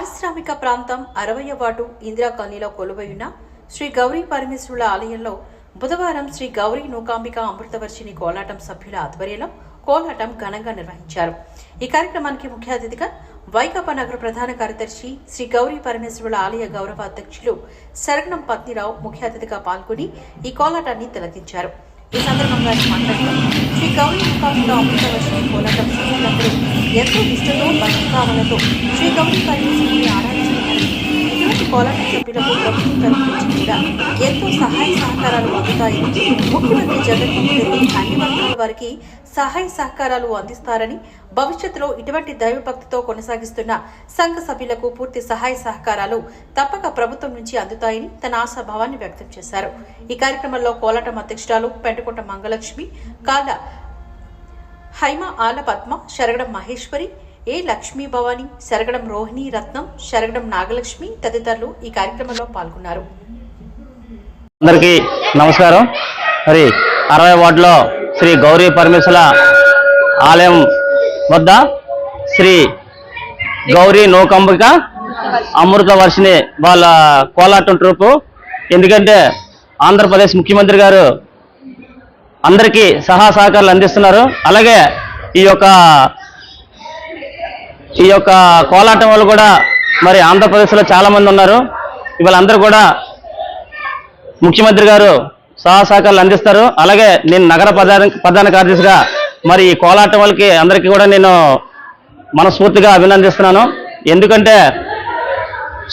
పారిశ్రామిక ప్రాంతం 60వ వార్డు ఇందిరా కాలనీలో కొలువైన శ్రీ గౌరీ పరమేశ్వరుల ఆలయంలో బుధవారం శ్రీ గౌరీ నూకాంబిక అమృతవర్షిణి కోలాటం సభ్యుల ఆధ్వర్యంలో కోలాటం ఘనంగా నిర్వహించారు. ఈ కార్యక్రమానికి ముఖ్య అతిథిగా వైకాపా నగర ప్రధాన కార్యదర్శి శ్రీ గౌరీ పరమేశ్వరుల ఆలయ గౌరవ అధ్యక్షులు శరగణం పత్నిరావు ముఖ్య అతిథిగా పాల్గొని ఈ కోలాటాన్ని తిలకించారు. ఈ సందర్భంగా మాట్లాడుతూ శ్రీ గౌరీ నూకాంబిక అమృతవర్షిణి కోలాటం సభ్యులందరూ ఎంతో నిష్ఠతో భక్తిభావనతో శ్రీ గౌరీ పరమేశ్వరుని ఆరాధిస్తున్నారు. ఇటువంటి కోలాటం సభ్యులకు ప్రభుత్వం తరఫు నుంచి కూడా ఎంతో సహాయ సహకారాలు అందుతాయని ముఖ్యమంత్రి జగన్మోహన్ రెడ్డి అన్ని వర్గాల వారికి సహాయ సహకారాలు అందిస్తారని, భవిష్యత్తులో ఇటువంటి దైవభక్తితో కొనసాగిస్తున్న సంఘ సభ్యులకు పూర్తి సహాయ సహకారాలు తప్పక ప్రభుత్వం నుంచి అందుతాయని తన ఆశాభావాన్ని వ్యక్తం చేశారు. ఈ కార్యక్రమంలో కోలాటం అధ్యక్షురాలు పెంటకుంట మంగళలక్ష్మి, కాళ్ళ హైమ ఆల పద్మ, శరగడం మహేశ్వరి, ఏ లక్ష్మీ భవాని, శరగడం రోహిణి రత్నం, శరగడం నాగలక్ష్మి తదితరులు ఈ కార్యక్రమంలో పాల్గొన్నారు. అందరికీ నమస్కారం. మరి 60వ వార్డులో శ్రీ గౌరీ పరమేశ్వర ఆలయం వద్ద శ్రీ గౌరీ నూకాంబిక అమృత వర్షిణి వాళ్ళ కోలాటం ట్రూపు. ఎందుకంటే ఆంధ్రప్రదేశ్ ముఖ్యమంత్రి గారు అందరికీ సహకారాలు అందిస్తున్నారు. అలాగే ఈ యొక్క కోలాటం వాళ్ళు కూడా మరి ఆంధ్రప్రదేశ్లో చాలా మంది ఉన్నారు. వీళ్ళందరూ కూడా ముఖ్యమంత్రి గారు సహకారాలు అందిస్తారు. అలాగే నేను నగర ప్రధాన కార్యదర్శిగా మరి ఈ కోలాటం వాళ్ళకి అందరికీ కూడా నేను మనస్ఫూర్తిగా అభినందిస్తున్నాను. ఎందుకంటే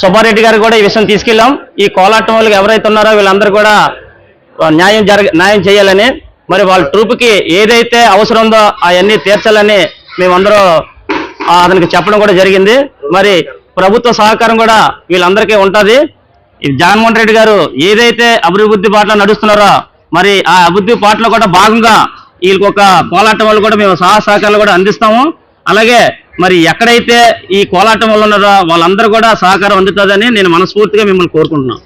సుబ్బారెడ్డి గారు కూడా ఈ విషయం తీసుకెళ్ళాం. ఈ కోలాటం వాళ్ళకి ఎవరైతే ఉన్నారో వీళ్ళందరూ కూడా న్యాయం చేయాలని, మరి వాళ్ళ ట్రూప్కి ఏదైతే అవసరం ఉందో అవన్నీ తీర్చాలని మేమందరూ అతనికి చెప్పడం కూడా జరిగింది. మరి ప్రభుత్వ సహకారం కూడా వీళ్ళందరికీ ఉంటుంది. జగన్మోహన్ రెడ్డి గారు ఏదైతే అభివృద్ధి బాటలో నడుస్తున్నారో మరి ఆ అభివృద్ధి బాటలో కూడా భాగంగా వీళ్ళకి ఒక కోలాటం వాళ్ళు కూడా మేము సహకారాలు కూడా అందిస్తాము. అలాగే మరి ఎక్కడైతే ఈ కోలాటం వాళ్ళు ఉన్నారో వాళ్ళందరూ కూడా సహకారం అందుతుందని నేను మనస్ఫూర్తిగా మిమ్మల్ని కోరుకుంటున్నాను.